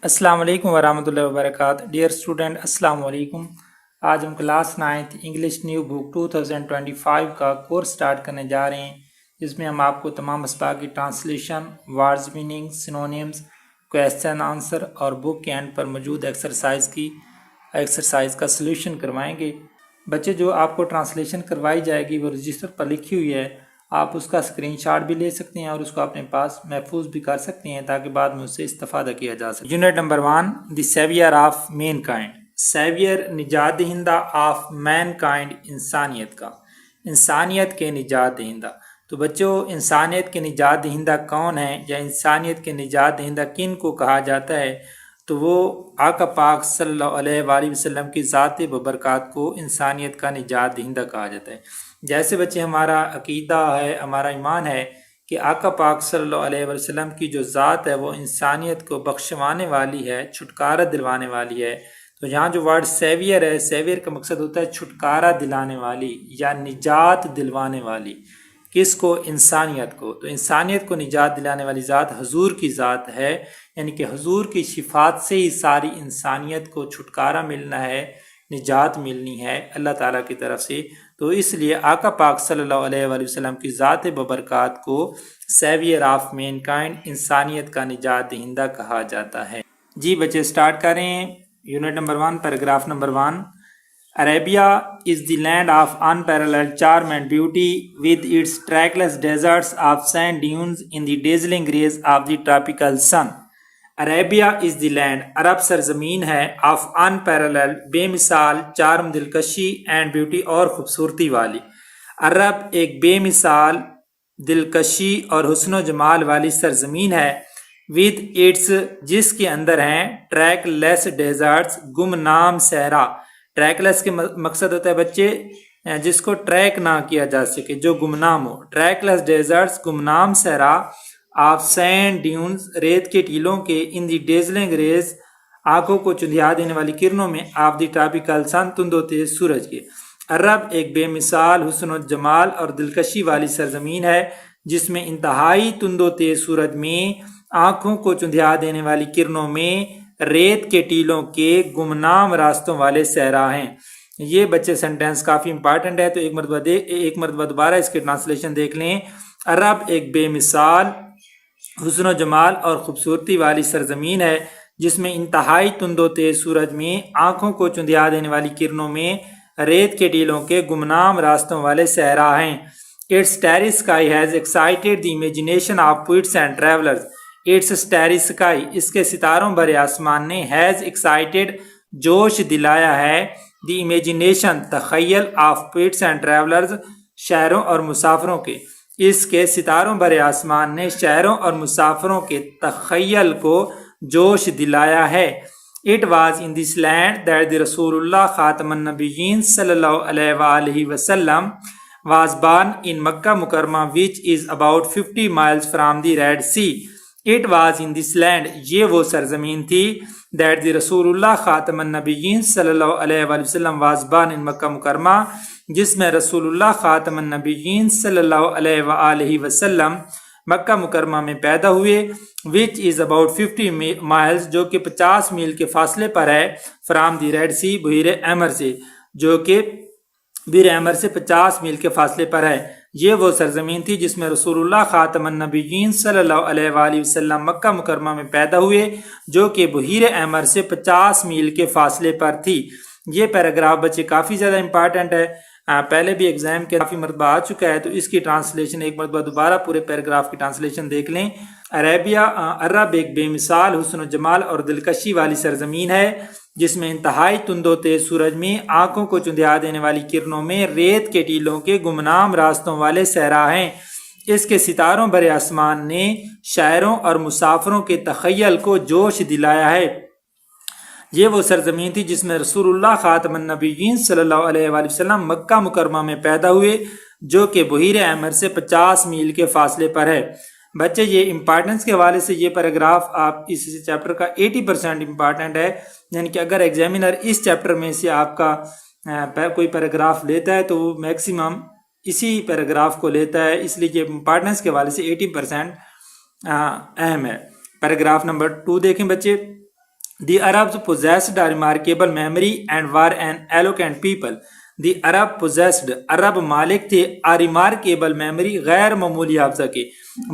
السلام علیکم ورحمۃ اللہ وبرکاتہ۔ ڈیئر اسٹوڈنٹ، السلام علیکم۔ آج ہم کلاس 9 انگلش نیو بک 2025 کا کورس سٹارٹ کرنے جا رہے ہیں، جس میں ہم آپ کو تمام اسباق کی translation, words meaning, synonyms, question answer اور بک کے اینڈ پر موجود ایکسرسائز کا سلوشن کروائیں گے۔ بچے، جو آپ کو ٹرانسلیشن کروائی جائے گی وہ رجسٹر پر لکھی ہوئی ہے، آپ اس کا اسکرین شاٹ بھی لے سکتے ہیں اور اس کو اپنے پاس محفوظ بھی کر سکتے ہیں تاکہ بعد میں اس سے استفادہ کیا جا سکے۔ Unit number 1، the saviour of mankind. Saviour, نجات دہندہ، آف مین کائنڈ، انسانیت کا، انسانیت کے نجات دہندہ۔ تو بچوں، انسانیت کے نجات دہندہ کون ہیں یا انسانیت کے نجات دہندہ کن کو کہا جاتا ہے؟ تو وہ آقا پاک صلی اللہ علیہ وآلہ وسلم کی ذات ببرکات کو انسانیت کا نجات دہندہ کہا جاتا ہے۔ جیسے بچے ہمارا عقیدہ ہے، ہمارا ایمان ہے کہ آقا پاک صلی اللہ علیہ وسلم کی جو ذات ہے وہ انسانیت کو بخشوانے والی ہے، چھٹکارا دلوانے والی ہے۔ تو یہاں جو ورڈ سیویئر ہے، سیویئر کا مقصد ہوتا ہے چھٹکارا دلانے والی یا نجات دلوانے والی۔ کس کو؟ انسانیت کو۔ تو انسانیت کو نجات دلانے والی ذات حضور کی ذات ہے، یعنی کہ حضور کی شفاعت سے ہی ساری انسانیت کو چھٹکارا ملنا ہے، نجات ملنی ہے اللہ تعالیٰ کی طرف سے۔ تو اس لیے آقا پاک صلی اللہ علیہ وآلہ وسلم کی ذات ببرکات کو سیویئر آف مین کائنڈ، انسانیت کا نجات دہندہ کہا جاتا ہے۔ جی بچے، سٹارٹ کریں۔ Unit number 1، paragraph number 1۔ Arabia is the land of unparalleled charm and beauty, with its trackless deserts of sand dunes in the dazzling rays of the tropical sun. Arabia is the land، عرب سرزمین ہے، of unparalleled، بے مثال، charm, دلکشی، and beauty، اور خوبصورتی والی۔ عرب ایک بے مثال، دلکشی اور حسن و جمال والی سرزمین ہے۔ with its، جس کے اندر ہیں trackless deserts، گمنام صحرا۔ ٹریکلیس کے مقصد ہوتا ہے بچے جس کو ٹریک نہ کیا جا سکے، جو گمنام ہو۔ ٹریکلیس ڈیزرٹس، گمنام صحرا، آف سینڈ ڈیونز، ریت کے ٹیلوں کے، ان دی ڈیزلنگ ریز، آنکھوں کو چندھیا دینے والی کرنوں میں، آف دی ٹراپیکل سن، تند و تیز سورج کے۔ عرب ایک بے مثال حسن و جمال اور دلکشی والی سرزمین ہے جس میں انتہائی تند و تیز سورج میں، آنکھوں کو چندھیا دینے والی کرنوں میں، ریت کے ٹیلوں کے گمنام راستوں والے صحرا ہیں۔ یہ بچے سنٹینس کافی امپارٹنٹ ہے، تو ایک مرتبہ دوبارہ اس کی ٹرانسلیشن دیکھ لیں۔ عرب ایک بے مثال حسن و جمال اور خوبصورتی والی سرزمین ہے جس میں انتہائی تند و تیز سورج میں، آنکھوں کو چندھیا دینے والی کرنوں میں، ریت کے ٹیلوں کے گمنام راستوں والے صحرا ہیں۔ Its starry sky has excited the imagination of poets and travelers. Its starry sky، اس کے ستاروں بھرے آسمان نے، has excited، جوش دلایا ہے، the imagination، تخیل، of poets and travelers، شاعروں اور مسافروں کے۔ اس کے ستاروں بھرے آسمان نے شاعروں اور مسافروں کے تخیل کو جوش دلایا ہے۔ It was in this land that the رسول اللہ خاتم النبیین صلی اللہ علیہ وآلہ وسلم was born in مکہ مکرمہ which is about 50 miles from the Red Sea. It was in this land، یہ وہ سرزمین تھی، that the رسول اللہ خاتم النبیین صلی اللہ علیہ وآلہ وسلم was born in مکہ مکرمہ، جس میں رسول اللہ خاتم النبیین صلی اللہ علیہ وآلہ وسلم مکہ مکرمہ میں پیدا ہوئے، which is about 50 miles، جو کہ 50 میل کے فاصلے پر ہے، from the Red Sea، بحیر احمر سے، جو کہ بحیر احمر سے 50 میل کے فاصلے پر ہے۔ یہ وہ سرزمین تھی جس میں رسول اللہ خاتم النبیین صلی اللہ علیہ وآلہ وسلم مکہ مکرمہ میں پیدا ہوئے، جو کہ بحیر احمر سے 50 میل کے فاصلے پر تھی۔ یہ پیراگراف بچے کافی زیادہ امپارٹنٹ ہے، پہلے بھی ایگزام کے کافی مرتبہ آ چکا ہے، تو اس کی ٹرانسلیشن ایک مرتبہ دوبارہ پورے پیراگراف کی ٹرانسلیشن دیکھ لیں۔ عرب ایک بے مثال حسن و جمال اور دلکشی والی سرزمین ہے جس میں انتہائی تند و تیز سورج میں، آنکھوں کو چندھیا دینے والی کرنوں میں، ریت کے ٹیلوں کے گمنام راستوں والے صحرا ہیں۔ اس کے ستاروں بھرے آسمان نے شاعروں اور مسافروں کے تخیل کو جوش دلایا ہے۔ یہ وہ سرزمین تھی جس میں رسول اللہ خاتم النبیین صلی اللہ علیہ وآلہ وسلم مکہ مکرمہ میں پیدا ہوئے، جو کہ بحیر احمر سے 50 میل کے فاصلے پر ہے۔ بچے، یہ امپارٹنس کے حوالے سے یہ پیراگراف آپ اس چیپٹر کا 80% امپارٹنٹ ہے، یعنی کہ اگر ایگزامینر اس چیپٹر میں سے آپ کا کوئی پیراگراف لیتا ہے تو وہ میکسیمم اسی پیراگراف کو لیتا ہے، اس لیے یہ امپارٹنس کے حوالے سے 80% اہم ہے۔ پیراگراف نمبر 2 دیکھیں بچے۔ The Arabs possessed a remarkable memory and were an eloquent people. The Arab possessed, عرب مالک تھے a remarkable memory, غیر معمولی حافظہ کے.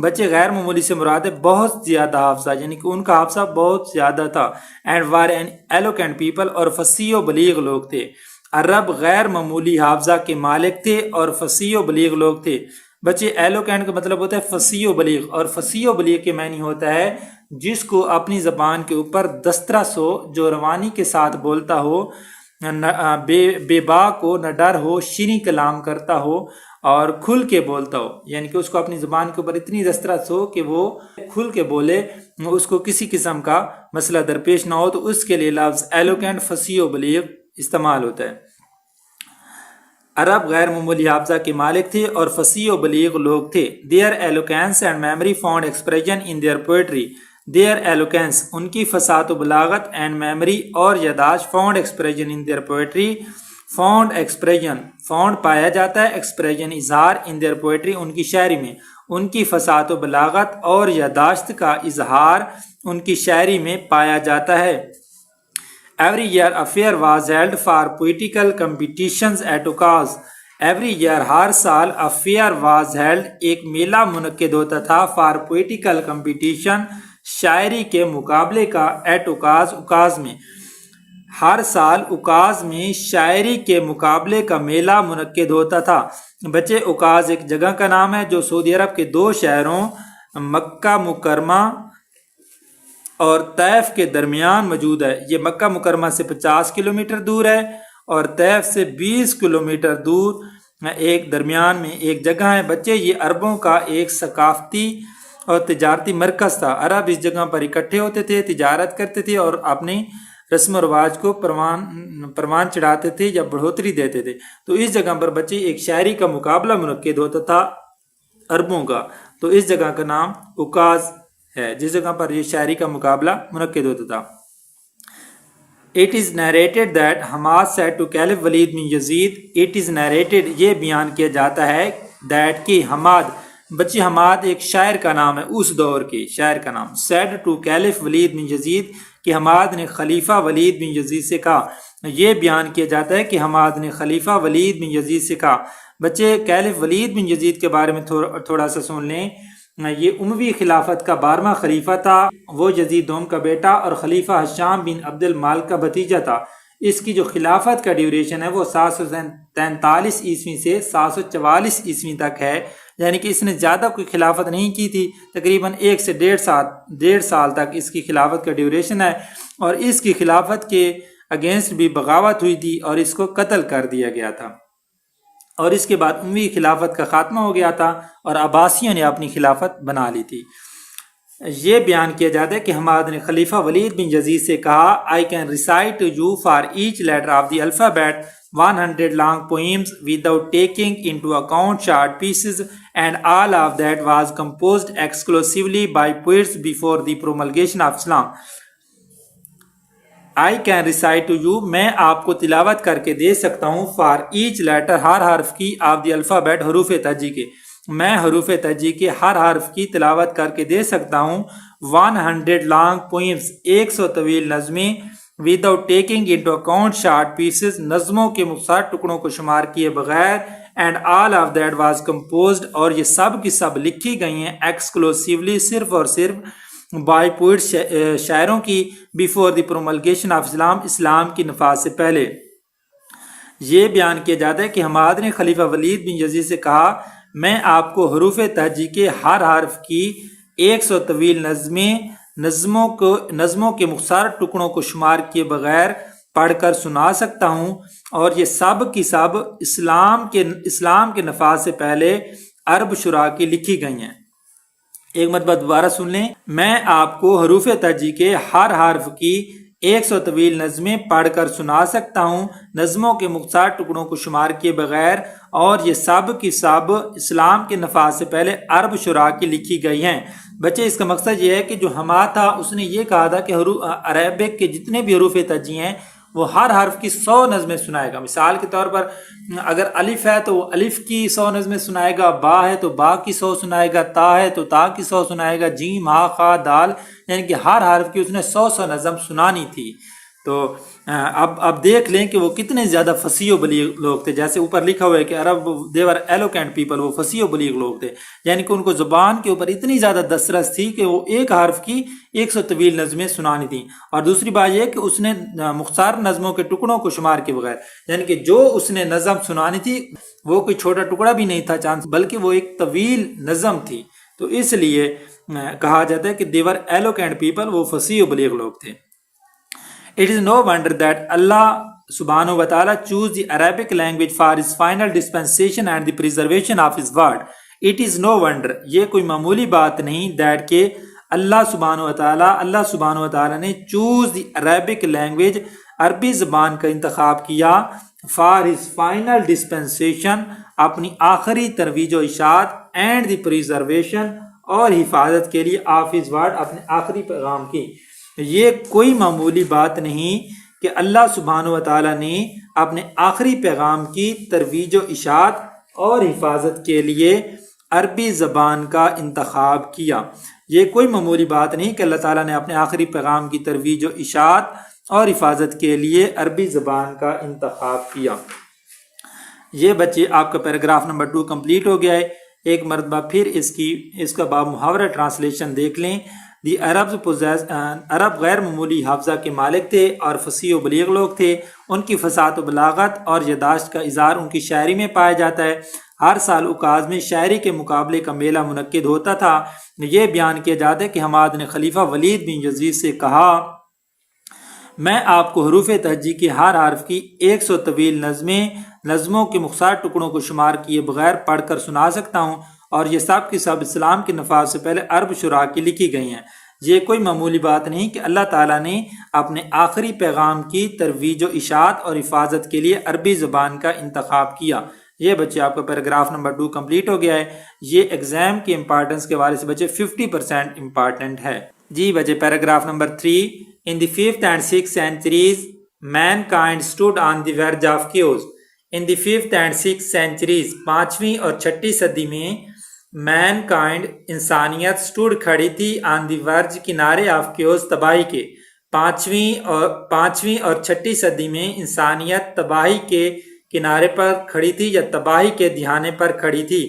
بچے غیر معمولی سے مراد ہے بہت زیادہ حافظہ، یعنی کہ ان کا حافظہ بہت زیادہ تھا. And were an eloquent people، اور فصیح و بلیغ لوگ تھے. عرب غیر معمولی حافظہ کے مالک تھے اور فصیح و بلیغ لوگ تھے. بچے ایلوکینٹ کا مطلب ہوتا ہے فصیح و بلیغ، اور فصیح و بلیغ کے معنی ہوتا ہے جس کو اپنی زبان کے اوپر دسترس ہو، جو روانی کے ساتھ بولتا ہو، بے باک ہو، نہ ڈر ہو، شیریں کلام کرتا ہو اور کھل کے بولتا ہو. یعنی کہ اس کو اپنی زبان کے اوپر اتنی دسترس ہو کہ وہ کھل کے بولے، اس کو کسی قسم کا مسئلہ درپیش نہ ہو، تو اس کے لیے لفظ ایلوکینٹ فصیح و بلیغ استعمال ہوتا ہے. عرب غیر معمولی حافظہ کے مالک تھے اور فصیح و بلیغ لوگ تھے. Their eloquence and memory found expression in their poetry. Their eloquence، ان کی فصاحت و بلاغت، and memory، اور یادداشت، found expression in their poetry. found expression، found پایا جاتا ہے، expression اظہار، in their poetry، ان کی شاعری میں. ان کی فصاحت و بلاغت اور یادداشت کا اظہار ان کی شاعری میں پایا جاتا ہے. Every year a fair was held for poetical competitions at Ukaz. Every year ہر سال a fair was held، ایک میلہ منعقد ہوتا تھا for poetical competition، شاعری کے مقابلے کا، at Ukaz، اکاز میں. ہر سال اکاز میں شاعری کے مقابلے کا میلہ منعقد ہوتا تھا. بچے اکاز ایک جگہ کا نام ہے جو سعودی عرب کے دو شہروں مکہ مکرمہ اور طیف کے درمیان موجود ہے. یہ مکہ مکرمہ سے 50 کلومیٹر دور ہے اور طیف سے 20 کلومیٹر دور ایک درمیان میں ایک جگہ ہے. بچے یہ عربوں کا ایک ثقافتی اور تجارتی مرکز تھا. عرب اس جگہ پر اکٹھے ہوتے تھے، تجارت کرتے تھے اور اپنی رسم و رواج کو پروان چڑھاتے تھے یا بڑھوتری دیتے تھے. تو اس جگہ پر بچے ایک شاعری کا مقابلہ منعقد ہوتا تھا عربوں کا، تو اس جگہ کا نام اکاز ہے جس جگہ پر یہ شاعری کا مقابلہ منعقد ہوتا تھا. It is narrated that Hamad said to Caliph Walid bin Yazid. It is narrated، یہ بیان کیا جاتا ہے that کہ حماد، بچی حماد ایک شاعر کا نام ہے، اس دور کے شاعر کا نام. said to Caliph Walid bin Yazid، کہ حماد نے خلیفہ ولید بن یزید سے کہا. یہ بیان کیا جاتا ہے کہ حماد نے خلیفہ ولید بن یزید سے کہا. بچے کیلف ولید بن یزید کے بارے میں تھوڑا سا سن لیں. یہ اموی خلافت کا 12واں خلیفہ تھا. وہ یزید دوم کا بیٹا اور خلیفہ ہشام بن عبد المالک کا بھتیجا تھا. اس کی جو خلافت کا ڈیوریشن ہے وہ 743 عیسوی سے 744 عیسوی تک ہے. یعنی کہ اس نے زیادہ کوئی خلافت نہیں کی تھی، تقریباً 1 سے 1.5 سال تک اس کی خلافت کا ڈیوریشن ہے. اور اس کی خلافت کے اگینسٹ بھی بغاوت ہوئی تھی اور اس کو قتل کر دیا گیا تھا. اور اس کے بعد اموی خلافت کا خاتمہ ہو گیا تھا اور عباسیوں نے اپنی خلافت بنا لی تھی. یہ بیان کیا جاتا ہے کہ حماد نے خلیفہ ولید بن یزید سے کہا I can recite to you for each letter of the alphabet 100 long poems without taking into account short pieces, and all of that was composed exclusively by poets before the promulgation of Islam. I can recite to you، میں آپ کو تلاوت کر کے دے سکتا ہوں for each letter، ہر حرف کی، of the alphabet، حروف تہجی کے. میں حروف تہجی کے ہر حرف کی تلاوت کر کے دے سکتا ہوں. 100 long poems، 100 طویل نظمیں، without taking into account short pieces، نظموں کے مختصر ٹکڑوں کو شمار کیے بغیر. and all of that was composed، اور یہ سب کی سب لکھی گئی ہیں exclusively، صرف اور صرف by poets، شاعروں کی، before the promulgation of Islam، اسلام کی نفاذ سے پہلے. یہ بیان کیا جاتا ہے کہ حماد نے خلیفہ ولید بن یزید سے کہا میں آپ کو حروف تہجی کے ہر حرف کی 100 طویل نظموں کے مختصر ٹکڑوں کو شمار کیے بغیر پڑھ کر سنا سکتا ہوں، اور یہ سب کی سب اسلام کے نفاذ سے پہلے عرب شعراء کی لکھی گئی ہیں. ایک مرتبہ دوبارہ سن لیں. میں آپ کو حروف تہجی کے ہر حرف کی 100 طویل نظمیں پڑھ کر سنا سکتا ہوں، نظموں کے مختصر ٹکڑوں کو شمار کیے بغیر، اور یہ سب کی سب اسلام کے نفاذ سے پہلے عرب شعراء کی لکھی گئی ہیں. بچے اس کا مقصد یہ ہے کہ جو حماد تھا اس نے یہ کہا تھا کہ عربک کے جتنے بھی حروف تہجی ہیں وہ ہر حرف کی 100 نظمیں سنائے گا۔ مثال کے طور پر اگر الف ہے تو وہ الف کی 100 نظمیں سنائے گا، با ہے تو با کی 100 سنائے گا، تا ہے تو تا کی 100 سنائے گا، جیم ہا خا دال، یعنی کہ ہر حرف کی اس نے 100 نظم سنانی تھی۔ تو اب دیکھ لیں کہ وہ کتنے زیادہ فصیح و بلیغ لوگ تھے۔ جیسے اوپر لکھا ہوا ہے کہ عرب دیور ایلوکینٹ پیپل، وہ فصیح و بلیغ لوگ تھے، یعنی کہ ان کو زبان کے اوپر اتنی زیادہ دسترس تھی کہ وہ ایک حرف کی 100 طویل نظمیں سنانی تھیں۔ اور دوسری بات یہ کہ اس نے مختصر نظموں کے ٹکڑوں کو شمار کے بغیر، یعنی کہ جو اس نے نظم سنانی تھی وہ کوئی چھوٹا ٹکڑا بھی نہیں تھا چاند، بلکہ وہ ایک طویل نظم تھی۔ تو اس لیے کہا جاتا ہے کہ دیور ایلوکینٹ پیپل، وہ فصیح و بلیغ لوگ تھے۔ It is no wonder that Allah subhanahu wa ta'ala chose the Arabic language for his final dispensation and the preservation of his word. It is no wonder، یہ کوئی معمولی بات نہیں، that کہ اللہ سبحانہ و تعالی نے choose the Arabic language، عربی زبان کا انتخاب کیا، for his final dispensation، اپنی آخری ترویج و اشاعت، and the preservation، اور حفاظت کے لیے of his word، اپنے آخری پیغام کی۔ یہ کوئی معمولی بات نہیں کہ اللہ سبحانہ و تعالیٰ نے اپنے آخری پیغام کی ترویج و اشاعت اور حفاظت کے لیے عربی زبان کا انتخاب کیا۔ یہ کوئی معمولی بات نہیں کہ اللہ تعالیٰ نے اپنے آخری پیغام کی ترویج و اشاعت اور حفاظت کے لیے عربی زبان کا انتخاب کیا۔ یہ بچے آپ کا پیراگراف نمبر 2 کمپلیٹ ہو گیا ہے۔ ایک مرتبہ پھر اس کا باب محاورہ ٹرانسلیشن دیکھ لیں۔ دی عرب غیر معمولی حافظہ کے مالک تھے اور فصیح و بلیغ لوگ تھے۔ ان کی فصاحت و بلاغت اور یادداشت کا اظہار ان کی شاعری میں پایا جاتا ہے۔ ہر سال اکاز میں شاعری کے مقابلے کا میلہ منعقد ہوتا تھا۔ یہ بیان کیا جاتا ہے کہ حماد نے خلیفہ ولید بن یزید سے کہا، میں آپ کو حروف تہجی کی ہر حرف کی 100 طویل نظموں کے مختصر ٹکڑوں کو شمار کیے بغیر پڑھ کر سنا سکتا ہوں، اور یہ سب کی سب اسلام کے نفاذ سے پہلے عرب شعراء کی لکھی گئی ہیں۔ یہ کوئی معمولی بات نہیں کہ اللہ تعالیٰ نے اپنے آخری پیغام کی ترویج و اشاعت اور حفاظت کے لیے عربی زبان کا انتخاب کیا۔ یہ بچے آپ کا پیراگراف نمبر 2 کمپلیٹ ہو گیا ہے۔ یہ ایگزام کی امپارٹنس کے حوالے سے بچے 50% امپارٹنٹ ہے۔ جی بچے paragraph number 3، In the 5th and 6th centuries, mankind stood on the verge of chaos. In the 5th and 6th centuries، 5ویں اور 6ٹھی صدی میں mankind، انسانیت stood کھڑی تھی on the verge، کنارے of chaos، تباہی کے۔ 5ویں اور 6ٹھی صدی میں انسانیت تباہی کے کنارے پر کھڑی تھی یا تباہی کے دہانے پر کھڑی تھی۔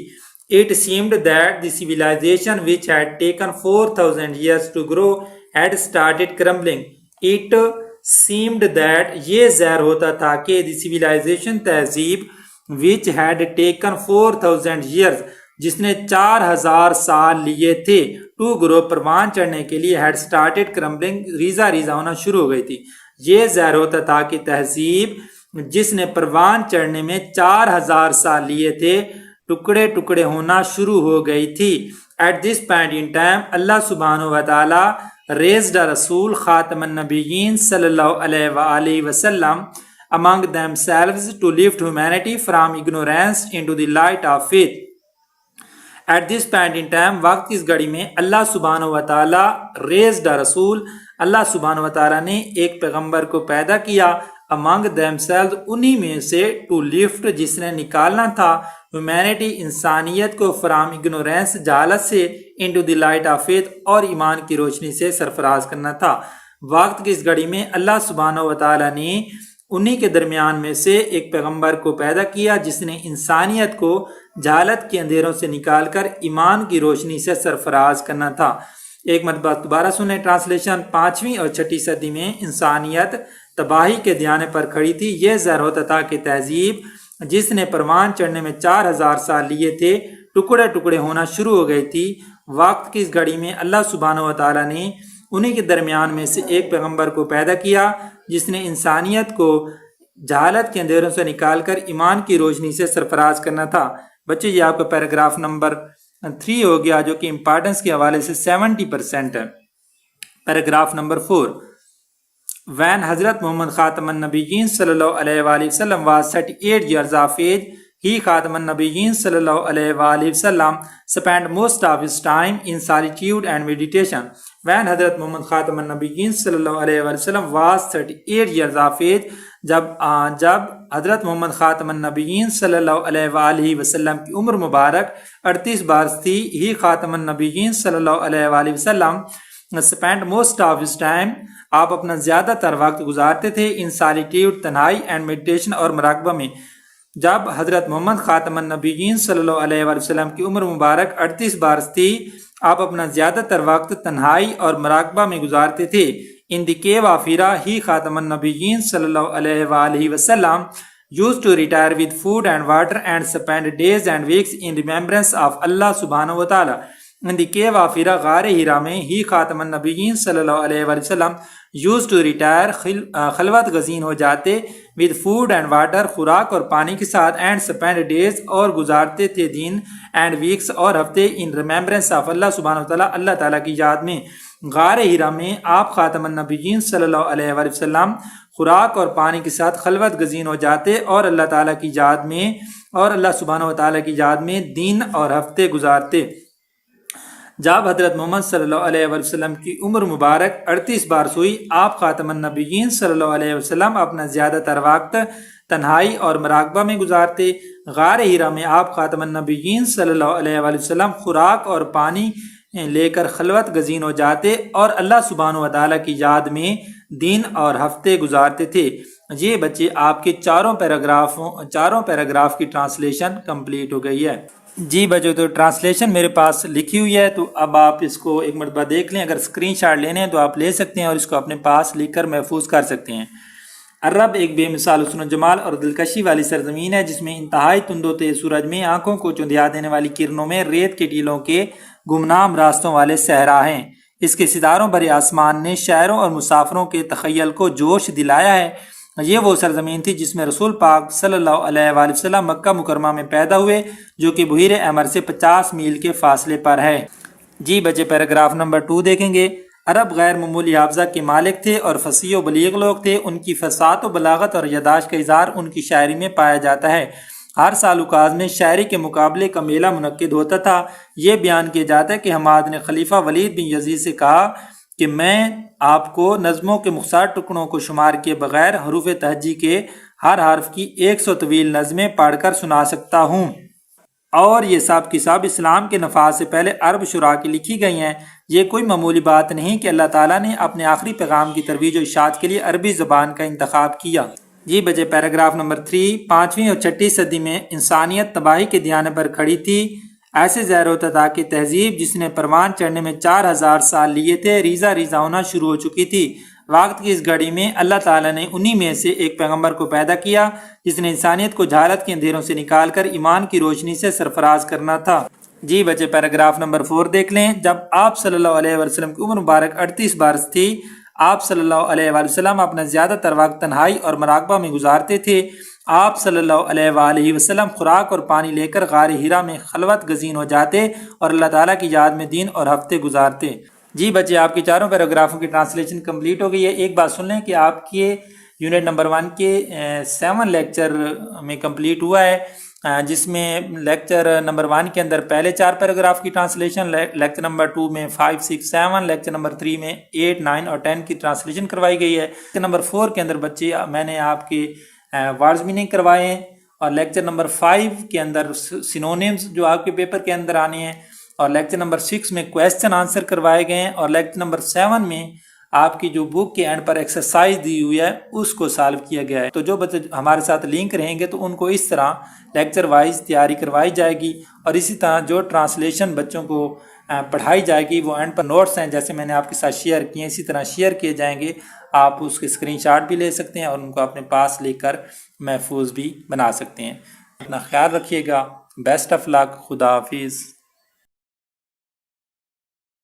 It seemed that the civilization which had taken 4000 years to grow had started crumbling. It seemed that، یہ ظاہر ہوتا تھا کہ the civilization، تہذیب، which had taken 4000 years، جس نے 4000 سال لیے تھے to grow، پروان چڑھنے کے لیے، had started crumbling، ریزہ ہونا شروع ہو گئی تھی۔ یہ ظاہر ہوتا تھا کہ تہذیب جس نے پروان چڑھنے میں 4000 سال لیے تھے ٹکڑے ٹکڑے ہونا شروع ہو گئی تھی۔ At this point in time، اللہ سبحانہ و تعالی raised a رسول خاتم النبیین صلی اللہ علیہ وآلہ وسلم among themselves to lift humanity from ignorance into the light of faith۔ At this point in time، وقت کی اس گھڑی میں اللہ سبحانہ و تعالی raised a رسول، اللہ سبحانہ و تعالی نے ایک پیغمبر کو پیدا کیا، among themselves، انہی میں سے، to lift، جس نے نکالنا تھا، humanity، انسانیت کو، from ignorance، جہالت سے، into the light of faith، اور ایمان کی روشنی سے سرفراز کرنا تھا۔ وقت کی اس گھڑی میں اللہ سبحانہ و تعالی نے انہی کے درمیان میں سے ایک پیغمبر کو پیدا کیا جس نے انسانیت کو جہالت کے اندھیروں سے نکال کر ایمان کی روشنی سے سرفراز کرنا تھا۔ ایک مرتبہ دوبارہ سنیں ٹرانسلیشن۔ 5ویں اور 6ٹھی صدی میں انسانیت تباہی کے دھیانے پر کھڑی تھی۔ یہ ظاہر ہوتا تھا کہ تہذیب جس نے پروان چڑھنے میں 4000 سال لیے تھے ٹکڑے ٹکڑے ہونا شروع ہو گئی تھی۔ وقت کی اس گھڑی میں اللہ سبحانہ و تعالیٰ نے انہی کے درمیان میں سے ایک پیغمبر کو پیدا کیا جس نے انسانیت کو جہالت کے اندھیروں سے نکال کر ایمان کی روشنی سے سرفراز کرنا تھا۔ بچے یہ آپ کا پیراگراف نمبر 3 ہو گیا جو کہ امپارٹنس کے حوالے سے 70% ہے۔ پیراگراف نمبر 4، When حضرت محمد خاتم النبیین صلی اللہ علیہ وآلہ وسلم was 38 years of age، He Khatam an-Nabiyyin sallallahu alaihi wasallam spent most of his time in solitude and meditation. When Hazrat Muhammad Khatam an-Nabiyyin sallallahu alaihi wasallam was 38 years of age, جب حضرت محمد خاتم النبیین صلی اللہ علیہ وسلم کی عمر مبارک 38 برس تھی. ہی خاتم النبیین صلی اللہ علیہ وسلم spent most of his time, آپ اپنا زیادہ تر وقت گزارتے تھے in solitude, تنہائی and meditation اور مراقبہ میں. جب حضرت محمد خاتم النبیین صلی اللہ علیہ وسلم کی عمر مبارک 38 برس تھی, آپ اپنا زیادہ تر وقت تنہائی اور مراقبہ میں گزارتے تھے. In the cave of Hira, he Khatam an-Nabiyyin sallallahu alaihi wasallam used to retire with food and water and spend days and weeks in remembrance of Allah subhanahu wa ta'ala. In the cave of Hira, غار ہیرا میں, he Khatam an-Nabiyyin sallallahu alaihi wasallam used to retire, خلوت گزین ہو جاتے, with food and water, خوراک اور پانی کے ساتھ, and spend days اور گزارتے تھے دن, and weeks اور ہفتے, in remembrance of Allah subhanahu wa ta'ala, اللہ تعالیٰ کی یاد میں. غار ہیرا میں آپ خاتم النبیین صلی اللہ علیہ وسلم خوراک اور پانی کے ساتھ خلوت گزین ہو جاتے اور اللہ تعالیٰ کی یاد میں اور اللہ سبحانہ و تعالیٰ کی یاد میں دن اور ہفتے گزارتے. جب حضرت محمد صلی اللہ علیہ وسلم کی عمر مبارک 38 برس ہوئی, آپ خاتم النبیین صلی اللہ علیہ وسلم اپنا زیادہ تر وقت تنہائی اور مراقبہ میں گزارتے. غار ہیرا میں آپ خاتم النبیین صلی اللہ علیہ وسلم خوراک اور پانی لے کر خلوت گزین ہو جاتے اور اللہ سبحانہ و تعالیٰ کی یاد میں دن اور ہفتے گزارتے تھے. یہ بچے آپ کے چاروں پیراگراف کی ٹرانسلیشن کمپلیٹ ہو گئی ہے. جی بچوں, تو ٹرانسلیشن میرے پاس لکھی ہوئی ہے, تو اب آپ اس کو ایک مرتبہ دیکھ لیں. اگر اسکرین شاٹ لینے ہیں تو آپ لے سکتے ہیں اور اس کو اپنے پاس لکھ کر محفوظ کر سکتے ہیں. عرب ایک بے مثال حسن و جمال اور دلکشی والی سرزمین ہے جس میں انتہائی تند و تیز سورج میں آنکھوں کو چندھیا دینے والی کرنوں میں ریت کے ٹیلوں کے گمنام راستوں والے صحرا ہیں. اس کے ستاروں بھرے آسمان نے شاعروں اور مسافروں کے تخیل کو جوش دلایا ہے. یہ وہ سرزمین تھی جس میں رسول پاک صلی اللہ علیہ وآلہ وسلم مکہ مکرمہ میں پیدا ہوئے, جو کہ بحیر احمر سے 50 میل کے فاصلے پر ہے. جی بچے, پیراگراف نمبر 2 دیکھیں گے. عرب غیر معمولی حافظہ کے مالک تھے اور فصیح و بلیغ لوگ تھے. ان کی فصاحت و بلاغت اور یادداشت کا اظہار ان کی شاعری میں پایا جاتا ہے. ہر سال اوکاز میں شاعری کے مقابلے کا میلہ منعقد ہوتا تھا. یہ بیان کیا جاتا ہے کہ حماد نے خلیفہ ولید بن یزید سے کہا کہ میں آپ کو نظموں کے مختصر ٹکڑوں کو شمار کیے بغیر حروف تہجی کے ہر حرف کی 100 طویل نظمیں پڑھ کر سنا سکتا ہوں، اور یہ سب کی سب اسلام کے نفاذ سے پہلے عرب شعراء کی لکھی گئی ہیں۔ یہ کوئی معمولی بات نہیں کہ اللہ تعالیٰ نے اپنے آخری پیغام کی ترویج و اشاعت کے لیے عربی زبان کا انتخاب کیا۔ جی بجے پیراگراف نمبر 3، 5ویں اور 6ٹھی صدی میں انسانیت تباہی کے دیانے پر کھڑی تھی۔ ایسے ظاہر ہوتا تھا کہ تہذیب جس نے پروان چڑھنے میں 4000 سال لیے تھے ریزہ ریزہ ہونا شروع ہو چکی تھی۔ وقت کی اس گھڑی میں اللہ تعالیٰ نے انہی میں سے ایک پیغمبر کو پیدا کیا جس نے انسانیت کو جہالت کے اندھیروں سے نکال کر ایمان کی روشنی سے سرفراز کرنا تھا۔ جی بچے پیراگراف نمبر 4 دیکھ لیں۔ جب آپ صلی اللہ علیہ وسلم کی عمر مبارک 38 برس تھی، آپ صلی اللہ علیہ وسلم اپنا زیادہ تر وقت تنہائی اور مراقبہ میں گزارتے تھے۔ آپ صلی اللہ علیہ وآلہ وسلم خوراک اور پانی لے کر غار ہیرا میں خلوت گزین ہو جاتے اور اللہ تعالیٰ کی یاد میں دن اور ہفتے گزارتے۔ جی بچے آپ کی چاروں پیراگرافوں کی ٹرانسلیشن کمپلیٹ ہو گئی ہے۔ ایک بات سن لیں کہ آپ کے یونٹ نمبر 1 کے 7 لیکچر میں کمپلیٹ ہوا ہے، جس میں لیکچر نمبر 1 کے اندر پہلے 4 پیراگراف کی ٹرانسلیشن، لیکچر نمبر 2 میں 5، 6، 7، لیکچر نمبر 3 میں 8، 9 اور 10 کی ٹرانسلیشن کروائی گئی ہے۔ لیکچر نمبر 4 کے اندر بچے میں نے آپ کے ورڈز میننگ کروائے ہیں، اور لیکچر نمبر 5 کے اندر سینونیمز جو آپ کے پیپر کے اندر آنے ہیں، اور لیکچر نمبر 6 میں کویسچن آنسر کروائے گئے ہیں، اور لیکچر نمبر 7 میں آپ کی جو بک کے اینڈ پر ایکسرسائز دی ہوئی ہے اس کو سالو کیا گیا ہے۔ تو جو بچے ہمارے ساتھ لنک رہیں گے تو ان کو اس طرح لیکچر وائز تیاری کروائی جائے گی، اور اسی طرح جو ٹرانسلیشن بچوں کو پڑھائی جائے گی وہ اینڈ پر نوٹس ہیں جیسے میں نے آپ کے ساتھ شیئر کیے ہیں، اسی طرح شیئر کیے جائیں گے۔ آپ اس کے اسکرین شاٹ بھی لے سکتے ہیں اور ان کو اپنے پاس لے کر محفوظ بھی بنا سکتے ہیں۔ اپنا خیال رکھیے گا۔ بیسٹ آف لک۔ خدا حافظ۔